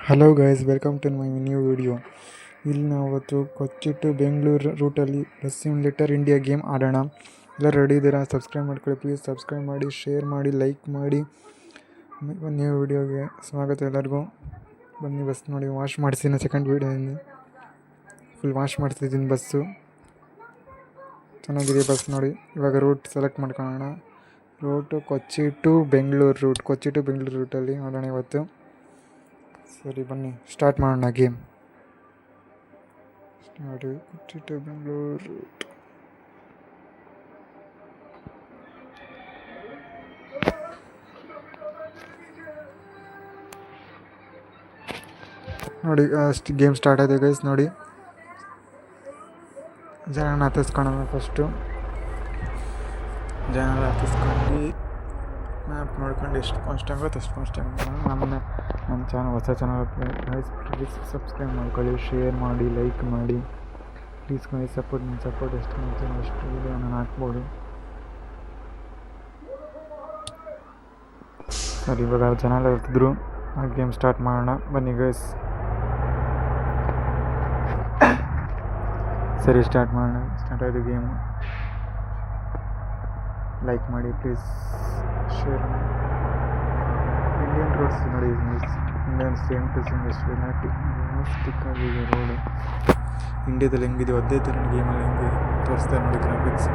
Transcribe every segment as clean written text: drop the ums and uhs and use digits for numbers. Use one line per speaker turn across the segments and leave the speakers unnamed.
Hello guys, welcome to my new video. ಇಲ್ಲಿ ನಾವತ್ತು Kochi to Bengaluru ರೂಟಲ್ಲಿ ಬಸ್ ಸಿಮ್ಯುಲೇಟರ್ ಇಂಡಿಯಾ ಗೇಮ್ ಆಡೋಣ. ಎಲ್ಲ ರೆಡಿ ಇದ್ದೀರಾ? ಸಬ್ಸ್ಕ್ರೈಬ್ ಮಾಡ್ಕೊಳ್ಳಿ ಪ್ಲೀಸ್. ಸಬ್ಸ್ಕ್ರೈಬ್ ಮಾಡಿ, ಶೇರ್ ಮಾಡಿ, ಲೈಕ್ ಮಾಡಿ. ನ್ಯೂ ವಿಡಿಯೋಗೆ ಸ್ವಾಗತ ಎಲ್ಲರಿಗೂ. ಬನ್ನಿ ಬಸ್ ನೋಡಿ, ವಾಶ್ ಮಾಡಿಸಿದ್ದೀನಿ. ಸೆಕೆಂಡ್ ವೀಡಿಯೋದಿಂದ ಫುಲ್ ವಾಶ್ ಮಾಡ್ತಿದ್ದೀನಿ ಬಸ್ಸು. ಚೆನ್ನಾಗಿದೆ ಬಸ್ ನೋಡಿ. ಇವಾಗ ರೂಟ್ ಸೆಲೆಕ್ಟ್ ಮಾಡ್ಕೊಳ್ಳೋಣ. Route Kochi to Bengaluru route. Kochi to Bengaluru ರೂಟಲ್ಲಿ ಆಡೋಣ ಇವತ್ತು. ಸರಿ ಬನ್ನಿ ಸ್ಟಾರ್ಟ್ ಮಾಡೋಣ ಗೇಮ್. ನೋಡಿ, ಕೊಚ್ಚಿ ಟು ಬೆಂಗಳೂರು ರೂಟ್. ನೋಡಿ ಅಷ್ಟು ಗೇಮ್ ಸ್ಟಾರ್ಟ್ ಆಗಿದೆ ಗೈಸ್. ನೋಡಿ, ಜನನ ಹತ್ತಿಸ್ಕೊಳ್ಳೋಣ. ಫಸ್ಟು ಜನರ ಹತ್ತಿಸ್ಕೊಂಡು ಮ್ಯಾಪ್ ನೋಡ್ಕೊಂಡು ಎಷ್ಟು ಫಾಸ್ಟ್ ಆಗುತ್ತೆ ಅಷ್ಟು ಫಾಸ್ಟ್ ಆಗುತ್ತೆ. ನಮ್ಮ ಚಾನಲ್ ಹೊಸ ಚಾನಲ್ ಪ್ಲೀಸ್ ಸಬ್ಸ್ಕ್ರೈಬ್ ಮಾಡ್ಕೊಳ್ಳಿ, ಶೇರ್ ಮಾಡಿ, ಲೈಕ್ ಮಾಡಿ ಪ್ಲೀಸ್ ಗೈಸ್. ಸಪೋರ್ಟ್ ಎಷ್ಟು ಮಾಡ್ತೀನಿ ಅಷ್ಟು ವಿಡಿಯೋ ನಾನು ಹಾಕ್ಬೋದು. ಸರಿ, ಇವಾಗ ಜನ ಎಲ್ಲ ಇರ್ತಿದ್ರು. ಆ ಗೇಮ್ ಸ್ಟಾರ್ಟ್ ಮಾಡೋಣ ಬನ್ನಿ ಗೈಸ್. ಸರಿ ಸ್ಟಾರ್ಟ್ ಮಾಡೋಣ. ಸ್ಟಾರ್ಟ್ ಆಯಿತು ಗೇಮು. ಲೈಕ್ ಮಾಡಿ ಪ್ಲೀಸ್, ಶೇರ್ ಮಾಡಿ. ಇಂಡಿಯನ್ ರೋಡ್ಸ್ ನೋಡಿ, ಇಂಡಿಯನ್ ಸೇಮ್ ಟು ಸೇಮ್ ಎಷ್ಟು ಸ್ಟಿಕ್ಕಾಗಿದೆ ರೋಡು. ಇಂಡಿಯಾದಲ್ಲಿ ಹೆಂಗಿದೆಯೋ ಅದೇ ಥರ ಗೇಮಲ್ಲಿ ಹೆಂಗೆ ತೋರಿಸ್ತಾರೆ ನೋಡಿ ಗ್ರಾಫಿಕ್ಸ್.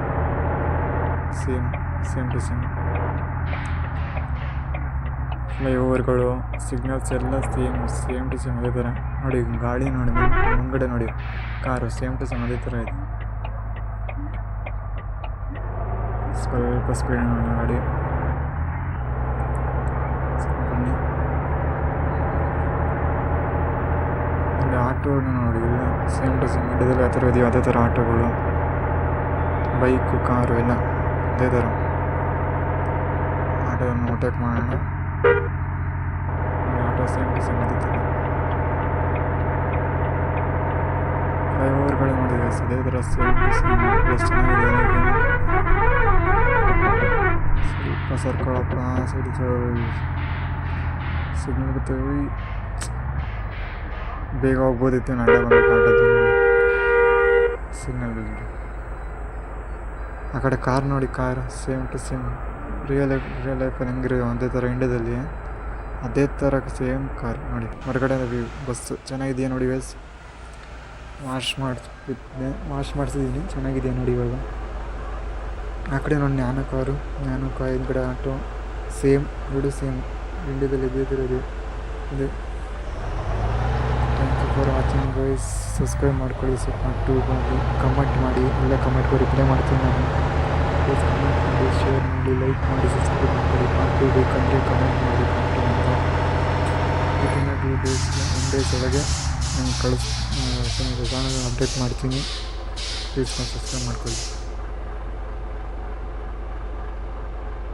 Same to same. ಫ್ಲೈಓವರ್ಗಳು, ಸಿಗ್ನಲ್ಸ್ ಎಲ್ಲ ಸೇಮ್ ಟು ಸೇಮ್ ಅದೇ ಥರ ನೋಡಿ. ಗಾಡಿ ನೋಡಿ, ಮುಂಗಡೆ ನೋಡಿ ಕಾರು, ಸೇಮ್ ಟು ಸೇಮ್ ಅದೇ ಥರ ಇದೆ. ಸ್ವಲ್ಪ ಸ್ಪೀಡ್ ನೋಡಿ ಗಾಡಿ. ಬನ್ನಿ, ಇಲ್ಲಿ ಆಟೋಗಳು ನೋಡಿ, ಇಲ್ಲ ಸೇಮ್ ಟು ಸೇಮ್ ಇಂಡಿಯಾದಲ್ಲಿ ಯಾವ ಥರ ಇದೆಯೋ ಅದೇ ಥರ ಆಟೋಗಳು, ಬೈಕು, ಕಾರು ಎಲ್ಲ ಅದೇ ಥರ. ಆಟೋವನ್ನು ಓಟೇಕ್ ಮಾಡೋಣ. ಆಟೋ ಸೇಮ್ ಟು ಸೇಮ್ ಅದೇ ಥರ. ಫ್ಲೈಓವರ್ಗಳು ನೋಡಿದೆ ಅದೇ ಥರ ಸೇಮ್ ಟು ಸೇಮ್. ಎಷ್ಟು ಚೆನ್ನಾಗಿದೆ. ಸ್ವಲ್ಪ ಸರ್ಕೊಳಪ್ಪ ಸೈಡ್ ಸಿಗ್ನಲ್ ಬರ್ತೀವಿ. ಬೇಗ ಹೋಗ್ಬೋದಿತ್ತು, ನಡ್ಡ ಬಂದ್ಬಿಟ್ಟು ಆಟೋದಲ್ಲಿ ಸಿಗ್ನಲ್ ಬಿದ್ದು. ಆ ಕಡೆ ಕಾರ್ ನೋಡಿ, car same to same real ಲೈಫಲ್ಲಿ ಹೆಂಗಿರೋ ಅದೇ ಥರ ಇಂಡಿಯಾದಲ್ಲಿ ಅದೇ ಥರ ಸೇಮ್ ಕಾರ್ ನೋಡಿ. ಹೊರಗಡೆ ಬಸ್ಸು ಚೆನ್ನಾಗಿದೆಯಾ ನೋಡಿ ವೇಸ್. ವಾಶ್ ಮಾಡಿಸಿದ್ದೀನಿ, ಚೆನ್ನಾಗಿದೆಯಾ ನೋಡಿ. ಇವಾಗ ಆ ಕಡೆ ನೋಡಿ ನ್ಯಾನೋ ಕಾರು, ಹಿಂದ್ಗಡೆ ಆಟೋ, ಸೇಮ್ ಎರಡು ಸೇಮ್ ಇಂಡಿಯಾದಲ್ಲಿ ಇದೇ ಥರ ಇದೆ. Thank you for watching guys. Subscribe ಮಾಡ್ಕೊಳ್ಳಿ, ಪಾರ್ಟ್ 2 ಮಾಡಿ, ಕಮೆಂಟ್ ಮಾಡಿ. ಎಲ್ಲ ಕಮೆಂಟ್ಗೂ ರಿಪ್ಲೈ ಮಾಡ್ತೀನಿ ನಾನು. ಪ್ಲೀಸ್ ಕಮೆಂಟ್ ಮಾಡಿ, ಶೇರ್ ಮಾಡಿ, ಲೈಕ್ ಮಾಡಿ, ಸಬ್ಸ್ಕ್ರೈಬ್ ಮಾಡ್ಕೊಳ್ಳಿ. ಪಾರ್ಟ್ 2 ಬೇಕಂದರೆ ಕಮೆಂಟ್ ಮಾಡಿ. ಪಾರ್ಟ್ 2 ಅಂತ ವಿತಿನ್ 2 ಡೇಸ್ 1 ಡೇಸ್ ಒಳಗೆ ನಾನು ಚಾನಲ್ ಅಪ್ಡೇಟ್ ಮಾಡ್ತೀನಿ. ಪ್ಲೀಸ್ ಸಬ್ಸ್ಕ್ರೈಬ್ ಮಾಡ್ಕೊಳ್ಳಿ.